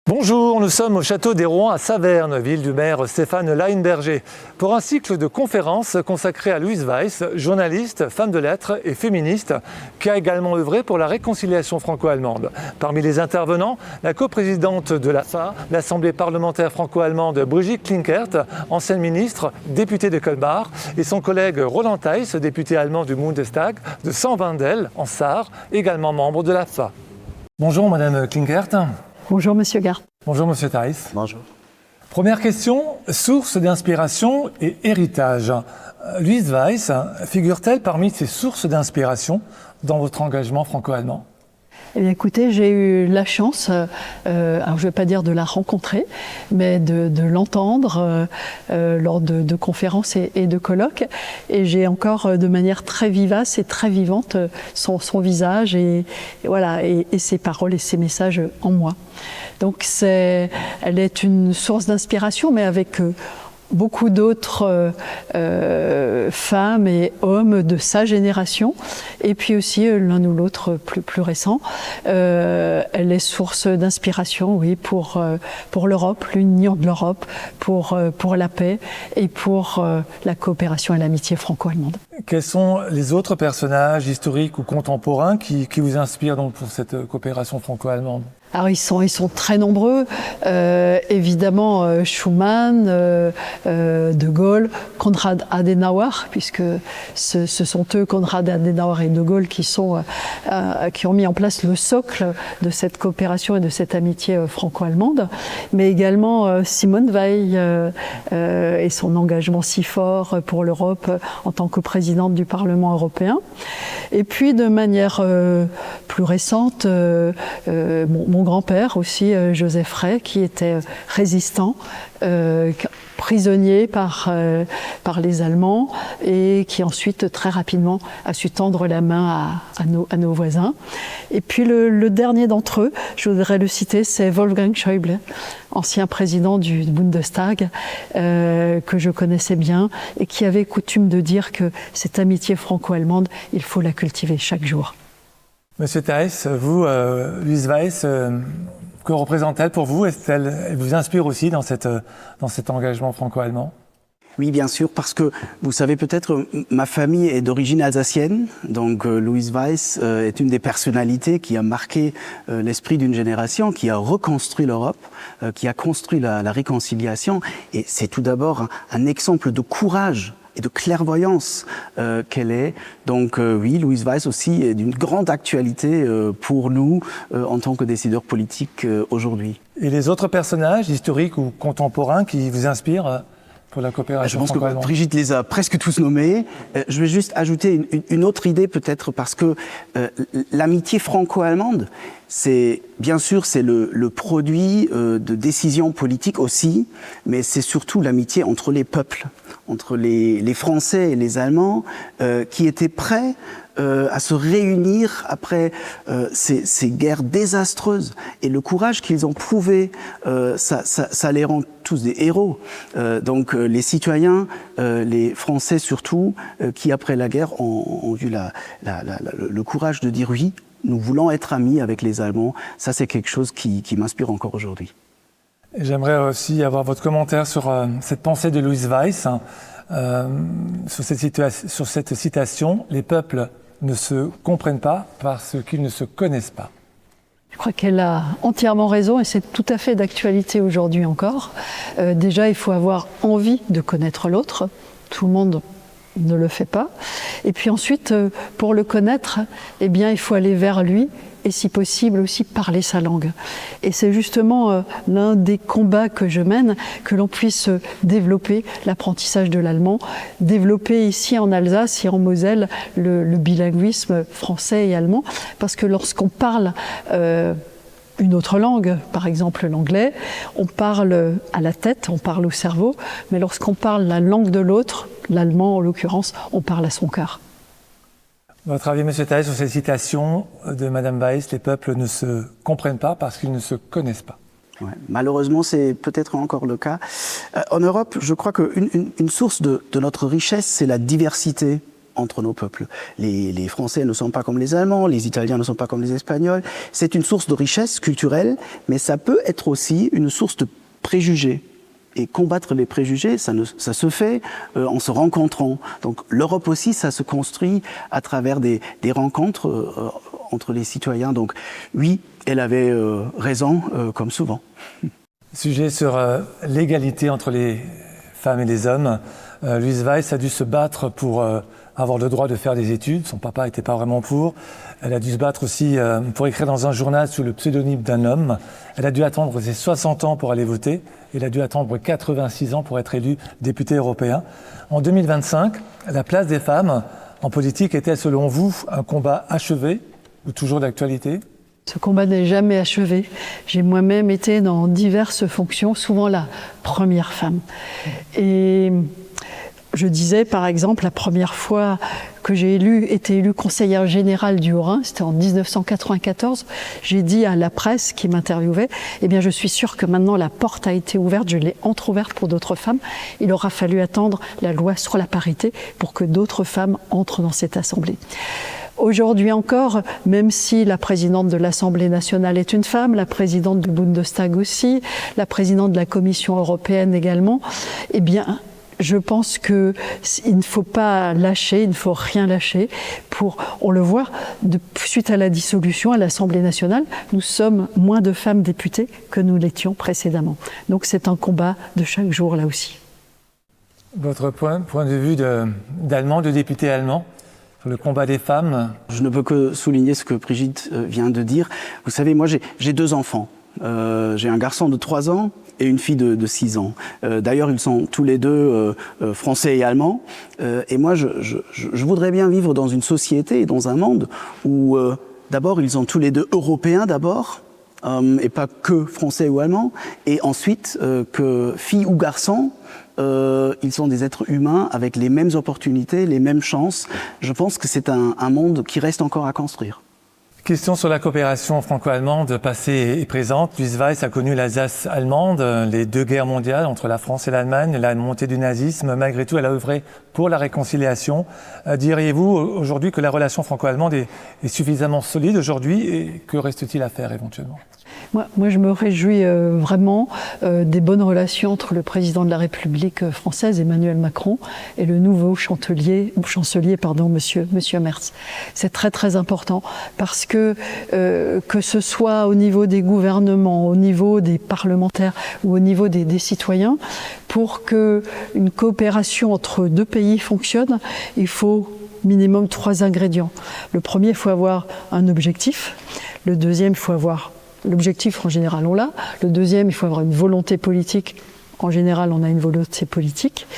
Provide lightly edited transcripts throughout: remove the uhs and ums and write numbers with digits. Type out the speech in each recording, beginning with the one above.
Bonjour, nous sommes au château des Rouen à Saverne, ville du maire Stéphane Leinberger, pour un cycle de conférences consacré à Louise Weiss, journaliste, femme de lettres et féministe, qui a également œuvré pour la réconciliation franco-allemande. Parmi les intervenants, la coprésidente de l'AFA, l'Assemblée parlementaire franco-allemande Brigitte Klinkert, ancienne ministre, députée de Colmar, et son collègue Roland Theiss, député allemand du Bundestag, de Saint-Wendel, en Sarre, également membre de l'AFA. Bonjour Madame Klinkert. Bonjour Monsieur Gard. Bonjour Monsieur Theiss. Bonjour. Première question, source d'inspiration et héritage. Louise Weiss figure-t-elle parmi ces sources d'inspiration dans votre engagement franco-allemand ? Eh bien, écoutez, j'ai eu la chance, alors je ne vais pas dire de la rencontrer, mais de l'entendre lors de conférences et de colloques. Et j'ai encore de manière très vivace et très vivante son visage et ses paroles et ses messages en moi. Donc elle est une source d'inspiration, mais avec beaucoup d'autres femmes et hommes de sa génération, et puis aussi l'un ou l'autre plus récent. Elle est source d'inspiration, oui, pour l'Europe, l'union de l'Europe, pour la paix et pour la coopération et l'amitié franco-allemande. Quels sont les autres personnages historiques ou contemporains qui vous inspirent donc pour cette coopération franco-allemande ? Alors ils sont très nombreux, évidemment Schuman, De Gaulle, Konrad Adenauer, puisque ce sont eux, Konrad Adenauer et De Gaulle, qui ont mis en place le socle de cette coopération et de cette amitié franco-allemande, mais également Simone Veil et son engagement si fort pour l'Europe en tant que présidente du Parlement européen. Et puis de manière plus récente, mon grand-père aussi, Joseph Rey, qui était résistant, prisonnier par les Allemands et qui ensuite très rapidement a su tendre la main à nos voisins. Et puis le dernier d'entre eux, je voudrais le citer, c'est Wolfgang Schäuble, ancien président du Bundestag, que je connaissais bien et qui avait coutume de dire que cette amitié franco-allemande, il faut la cultiver chaque jour. Monsieur Theiss, vous, Louise Weiss, que représente-t-elle pour vous ? Elle vous inspire aussi dans cet engagement franco-allemand ? Oui, bien sûr, parce que vous savez peut-être, ma famille est d'origine alsacienne, donc Louise Weiss est une des personnalités qui a marqué l'esprit d'une génération, qui a reconstruit l'Europe, qui a construit la réconciliation, et c'est tout d'abord un exemple de courage et de clairvoyance qu'elle est. Donc oui, Louise Weiss aussi est d'une grande actualité pour nous en tant que décideurs politiques aujourd'hui. Et les autres personnages historiques ou contemporains qui vous inspirent pour la coopération franco-allemande ? Je pense que Brigitte les a presque tous nommés. Je vais juste ajouter une autre idée peut-être, parce que l'amitié franco-allemande, bien sûr, c'est le produit de décisions politiques aussi, mais c'est surtout l'amitié entre les peuples, entre les Français et les Allemands, qui étaient prêts à se réunir après ces guerres désastreuses. Et le courage qu'ils ont prouvé, ça les rend tous des héros. Donc les citoyens, les Français surtout, qui après la guerre ont eu le courage de dire oui, nous voulons être amis avec les Allemands. Ça, c'est quelque chose qui m'inspire encore aujourd'hui. J'aimerais aussi avoir votre commentaire sur cette pensée de Louise Weiss, sur cette citation « Les peuples ne se comprennent pas parce qu'ils ne se connaissent pas ». Je crois qu'elle a entièrement raison et c'est tout à fait d'actualité aujourd'hui encore. Déjà, il faut avoir envie de connaître l'autre. Tout le monde ne le fait pas. Et puis ensuite, pour le connaître, eh bien, il faut aller vers lui et si possible aussi parler sa langue. Et c'est justement l'un des combats que je mène, que l'on puisse développer l'apprentissage de l'allemand, développer ici en Alsace et en Moselle le bilinguisme français et allemand, parce que lorsqu'on parle une autre langue, par exemple l'anglais, on parle à la tête, on parle au cerveau, mais lorsqu'on parle la langue de l'autre, l'allemand en l'occurrence, on parle à son cœur. Votre avis, Monsieur Theiss, sur cette citation de Madame Weiss, les peuples ne se comprennent pas parce qu'ils ne se connaissent pas. Ouais, malheureusement, c'est peut-être encore le cas. En Europe, je crois qu'une source de notre richesse, c'est la diversité entre nos peuples. Les Français ne sont pas comme les Allemands, les Italiens ne sont pas comme les Espagnols. C'est une source de richesse culturelle, mais ça peut être aussi une source de préjugés. Et combattre les préjugés, ça se fait en se rencontrant. Donc l'Europe aussi, ça se construit à travers des rencontres entre les citoyens. Donc oui, elle avait raison, comme souvent. Sujet sur l'égalité entre les femmes et les hommes. Louise Weiss a dû se battre pour avoir le droit de faire des études. Son papa n'était pas vraiment pour. Elle a dû se battre aussi pour écrire dans un journal sous le pseudonyme d'un homme. Elle a dû attendre ses 60 ans pour aller voter. Elle a dû attendre 86 ans pour être élue députée européen. En 2025, la place des femmes en politique est-elle selon vous un combat achevé ou toujours d'actualité ? Ce combat n'est jamais achevé. J'ai moi-même été dans diverses fonctions, souvent la première femme. Et je disais, par exemple, la première fois que j'ai été élue conseillère générale du Haut-Rhin, c'était en 1994, j'ai dit à la presse qui m'interviewait, eh bien je suis sûre que maintenant la porte a été ouverte, je l'ai entrouverte pour d'autres femmes. Il aura fallu attendre la loi sur la parité pour que d'autres femmes entrent dans cette assemblée. Aujourd'hui encore, même si la présidente de l'Assemblée nationale est une femme, la présidente du Bundestag aussi, la présidente de la Commission européenne également, eh bien, je pense qu'il ne faut pas lâcher, il ne faut rien lâcher. On le voit, suite à la dissolution à l'Assemblée nationale, nous sommes moins de femmes députées que nous l'étions précédemment. Donc c'est un combat de chaque jour là aussi. Votre point de vue d'Allemand, de député allemand, sur le combat des femmes? Je ne peux que souligner ce que Brigitte vient de dire. Vous savez, moi j'ai 2 enfants. J'ai un garçon de 3 ans et une fille de 6 ans. D'ailleurs, ils sont tous les deux français et allemands. Et moi, je voudrais bien vivre dans une société et dans un monde où, d'abord, ils sont tous les deux européens d'abord, et pas que français ou allemands. Et ensuite, que filles ou garçons, ils sont des êtres humains avec les mêmes opportunités, les mêmes chances. Je pense que c'est un monde qui reste encore à construire. Question sur la coopération franco-allemande passée et présente. Louise Weiss a connu l'Alsace allemande, les 2 guerres mondiales entre la France et l'Allemagne, la montée du nazisme. Malgré tout, elle a œuvré pour la réconciliation. Diriez-vous aujourd'hui que la relation franco-allemande est suffisamment solide aujourd'hui et que reste-t-il à faire éventuellement ? Moi, je me réjouis vraiment des bonnes relations entre le président de la République française, Emmanuel Macron, et le nouveau chancelier, monsieur Merz. C'est très très important parce que ce soit au niveau des gouvernements, au niveau des parlementaires ou au niveau des citoyens, pour qu'une coopération entre 2 pays fonctionne, il faut minimum 3 ingrédients. Le premier, il faut avoir un objectif. Le deuxième, il faut avoir l'objectif, en général, on l'a. Le deuxième, il faut avoir une volonté politique. En général, on a une volonté politique.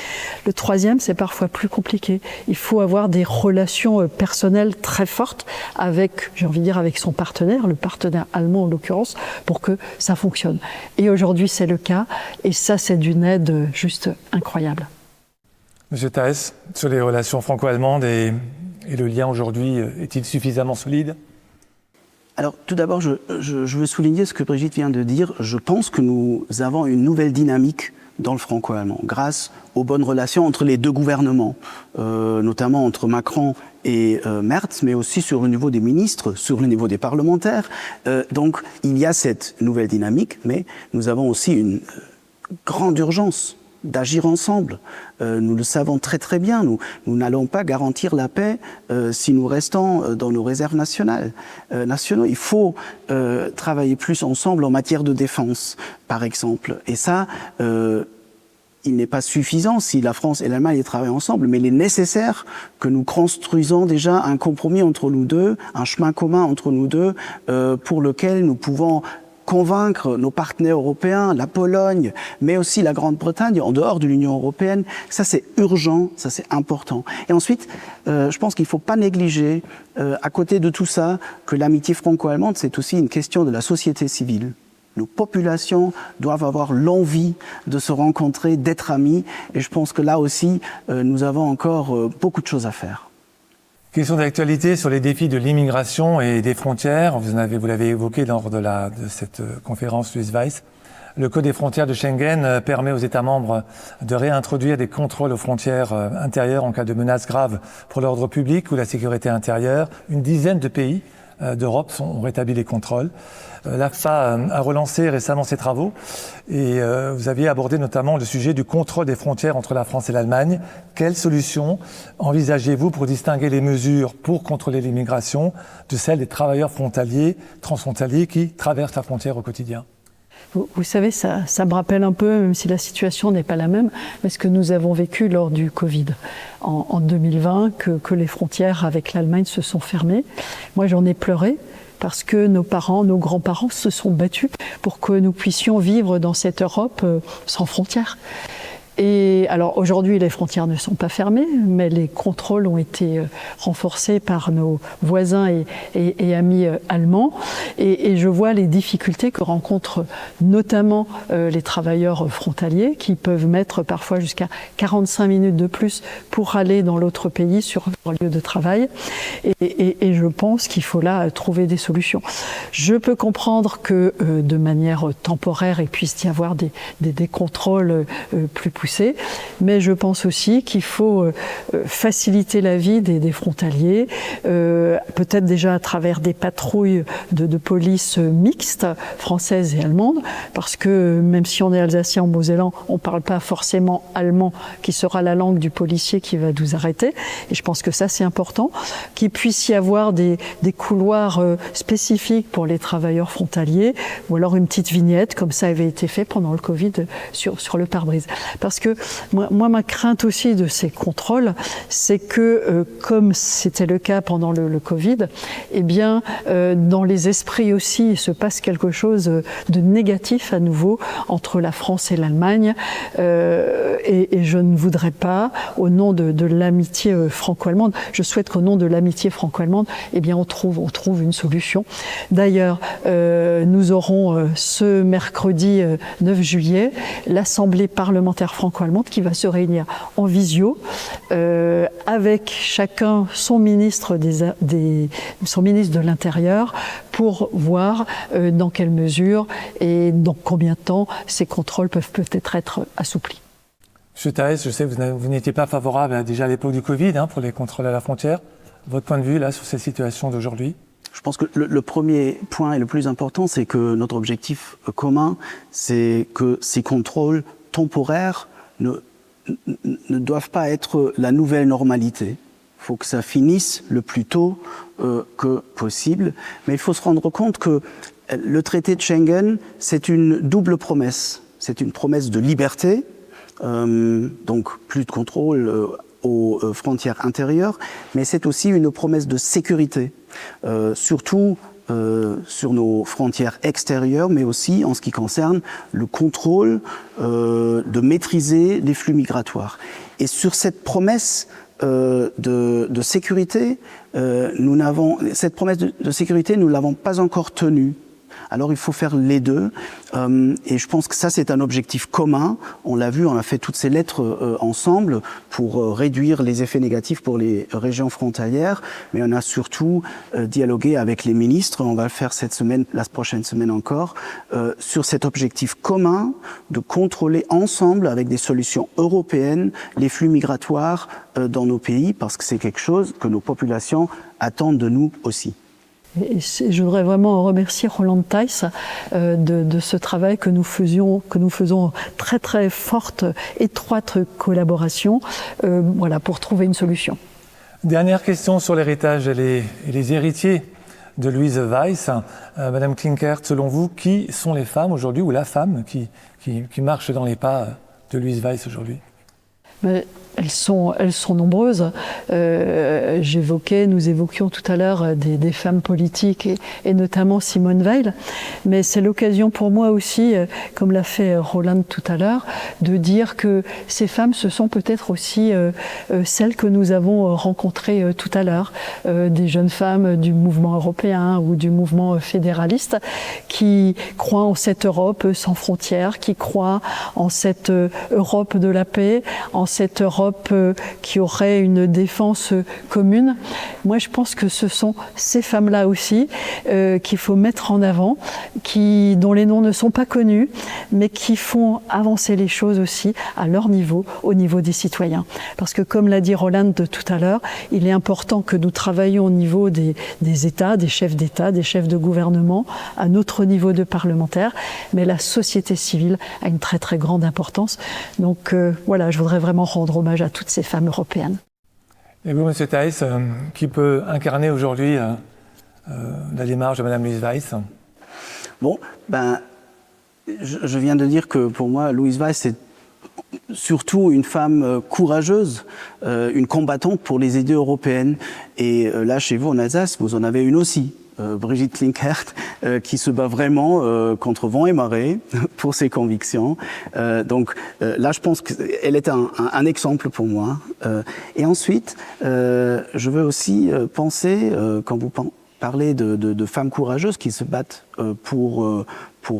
Le troisième, c'est parfois plus compliqué. Il faut avoir des relations personnelles très fortes avec, j'ai envie de dire, avec son partenaire, le partenaire allemand en l'occurrence, pour que ça fonctionne. Et aujourd'hui, c'est le cas. Et ça, c'est d'une aide juste incroyable. Monsieur Thaes, sur les relations franco-allemandes et le lien aujourd'hui, est-il suffisamment solide ? Alors, tout d'abord, je veux souligner ce que Brigitte vient de dire. Je pense que nous avons une nouvelle dynamique dans le franco-allemand, grâce aux bonnes relations entre les 2 gouvernements, notamment entre Macron et Merz, mais aussi sur le niveau des ministres, sur le niveau des parlementaires. Donc, il y a cette nouvelle dynamique, mais nous avons aussi une grande urgence d'agir ensemble. Nous le savons très très bien. Nous n'allons pas garantir la paix si nous restons dans nos réserves nationaux. Il faut travailler plus ensemble en matière de défense, par exemple. Et ça, il n'est pas suffisant si la France et l'Allemagne travaillent ensemble, mais il est nécessaire que nous construisons déjà un compromis entre nous deux, un chemin commun entre nous deux, pour lequel nous pouvons convaincre nos partenaires européens, la Pologne, mais aussi la Grande-Bretagne, en dehors de l'Union européenne. Ça, c'est urgent, ça, c'est important. Et ensuite, je pense qu'il ne faut pas négliger, à côté de tout ça, que l'amitié franco-allemande, c'est aussi une question de la société civile. Nos populations doivent avoir l'envie de se rencontrer, d'être amis. Et je pense que là aussi, nous avons encore beaucoup de choses à faire. Question d'actualité sur les défis de l'immigration et des frontières. Vous l'avez évoqué lors de cette conférence Louise Weiss. Le Code des frontières de Schengen permet aux États membres de réintroduire des contrôles aux frontières intérieures en cas de menaces graves pour l'ordre public ou la sécurité intérieure. Une dizaine de pays d'Europe ont rétabli les contrôles. L'AFPA a relancé récemment ses travaux et vous aviez abordé notamment le sujet du contrôle des frontières entre la France et l'Allemagne. Quelles solutions envisagez-vous pour distinguer les mesures pour contrôler l'immigration de celles des travailleurs frontaliers, transfrontaliers qui traversent la frontière au quotidien ? Vous savez, ça me rappelle un peu, même si la situation n'est pas la même, mais ce que nous avons vécu lors du Covid en 2020, que les frontières avec l'Allemagne se sont fermées. Moi, j'en ai pleuré parce que nos parents, nos grands-parents se sont battus pour que nous puissions vivre dans cette Europe sans frontières. Et alors aujourd'hui, les frontières ne sont pas fermées, mais les contrôles ont été renforcés par nos voisins et amis allemands. Et je vois les difficultés que rencontrent notamment les travailleurs frontaliers qui peuvent mettre parfois jusqu'à 45 minutes de plus pour aller dans l'autre pays sur leur lieu de travail. Et je pense qu'il faut là trouver des solutions. Je peux comprendre que de manière temporaire, il puisse y avoir des contrôles plus poussés. Mais je pense aussi qu'il faut faciliter la vie des frontaliers, peut-être déjà à travers des patrouilles de police mixtes, françaises et allemandes, parce que même si on est alsacien ou mosellan, on ne parle pas forcément allemand, qui sera la langue du policier qui va nous arrêter. Et je pense que ça, c'est important, qu'il puisse y avoir des couloirs spécifiques pour les travailleurs frontaliers, ou alors une petite vignette, comme ça avait été fait pendant le Covid sur le pare-brise. Parce que moi, ma crainte aussi de ces contrôles, c'est que, comme c'était le cas pendant le Covid, eh bien, dans les esprits aussi, il se passe quelque chose de négatif à nouveau entre la France et l'Allemagne. Et je ne voudrais pas, au nom de l'amitié franco-allemande, je souhaite qu'au nom de l'amitié franco-allemande, eh bien, on trouve une solution. D'ailleurs, nous aurons ce mercredi 9 juillet l'Assemblée parlementaire franco-allemande qui va se réunir en visio avec chacun son ministre de l'Intérieur pour voir dans quelle mesure et dans combien de temps ces contrôles peuvent peut-être être assouplis. M. Thaes, je sais que vous n'étiez pas favorable déjà à l'époque du Covid pour les contrôles à la frontière. Votre point de vue là sur cette situation d'aujourd'hui ? Je pense que le premier point et le plus important, c'est que notre objectif commun, c'est que ces contrôles temporaires ne doivent pas être la nouvelle normalité. Il faut que ça finisse le plus tôt que possible. Mais il faut se rendre compte que le traité de Schengen, c'est une double promesse. C'est une promesse de liberté, donc plus de contrôle aux frontières intérieures, mais c'est aussi une promesse de sécurité, surtout sur nos frontières extérieures, mais aussi en ce qui concerne le contrôle de maîtriser les flux migratoires. Et sur cette promesse de sécurité, cette promesse de sécurité, nous ne l'avons pas encore tenue. Alors il faut faire les deux, et je pense que ça c'est un objectif commun. On l'a vu, on a fait toutes ces lettres ensemble pour réduire les effets négatifs pour les régions frontalières, mais on a surtout dialogué avec les ministres, on va le faire cette semaine, la prochaine semaine encore, sur cet objectif commun de contrôler ensemble avec des solutions européennes les flux migratoires dans nos pays, parce que c'est quelque chose que nos populations attendent de nous aussi. Et je voudrais vraiment remercier Roland Thijs de ce travail que nous faisons très très forte, étroite collaboration pour trouver une solution. Dernière question sur l'héritage et les héritiers de Louise Weiss. Madame Klinkert, selon vous, qui sont les femmes aujourd'hui, ou la femme qui marche dans les pas de Louise Weiss aujourd'hui ? Elles sont nombreuses. Nous évoquions tout à l'heure des femmes politiques et notamment Simone Veil. Mais c'est l'occasion pour moi aussi, comme l'a fait Roland tout à l'heure, de dire que ces femmes, ce sont peut-être aussi celles que nous avons rencontrées tout à l'heure, des jeunes femmes du mouvement européen ou du mouvement fédéraliste qui croient en cette Europe sans frontières, qui croient en cette Europe de la paix, en cette Europe Europe qui aurait une défense commune. Moi, je pense que ce sont ces femmes-là aussi qu'il faut mettre en avant, dont les noms ne sont pas connus, mais qui font avancer les choses aussi à leur niveau, au niveau des citoyens. Parce que comme l'a dit Roland tout à l'heure, il est important que nous travaillions au niveau des États, des chefs d'État, des chefs de gouvernement, à notre niveau de parlementaires, mais la société civile a une très très grande importance. Donc voilà, je voudrais vraiment rendre hommage à toutes ces femmes européennes. Et vous, M. Thijs, qui peut incarner aujourd'hui la démarche de Mme Louise Weiss? Bon, je viens de dire que pour moi, Louise Weiss, c'est surtout une femme courageuse, une combattante pour les idées européennes. Et là, chez vous, en Alsace, vous en avez une aussi. Brigitte Klinkert, qui se bat vraiment contre vent et marée pour ses convictions. Donc là, je pense qu'elle est un exemple pour moi. Et ensuite, je veux aussi penser, quand vous parlez de femmes courageuses qui se battent pour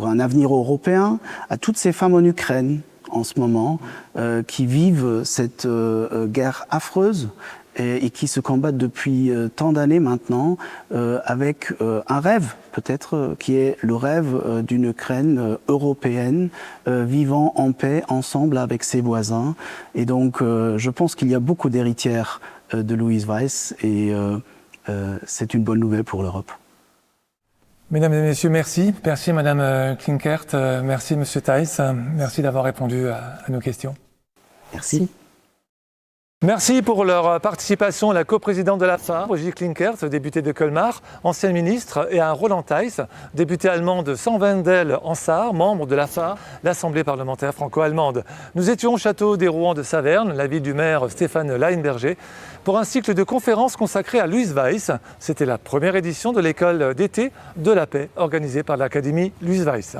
un avenir européen, à toutes ces femmes en Ukraine en ce moment, qui vivent cette guerre affreuse, et qui se combattent depuis tant d'années maintenant avec un rêve, peut-être, qui est le rêve d'une Ukraine européenne vivant en paix ensemble avec ses voisins. Et donc, je pense qu'il y a beaucoup d'héritières de Louise Weiss et c'est une bonne nouvelle pour l'Europe. Mesdames et messieurs, merci. Merci Madame Klinkert, merci Monsieur Thijs, merci d'avoir répondu à nos questions. Merci. Merci pour leur participation à la coprésidente de l'AFA, Brigitte Klinkert, députée de Colmar, ancienne ministre, et à Roland Thijs, député allemand de Sanwendel en Sarre, membre de l'AFA, l'Assemblée parlementaire franco-allemande. Nous étions au château des Rouen de Saverne, la ville du maire Stéphane Leinberger, pour un cycle de conférences consacré à Louise Weiss. C'était la première édition de l'école d'été de la paix organisée par l'Académie Louise Weiss.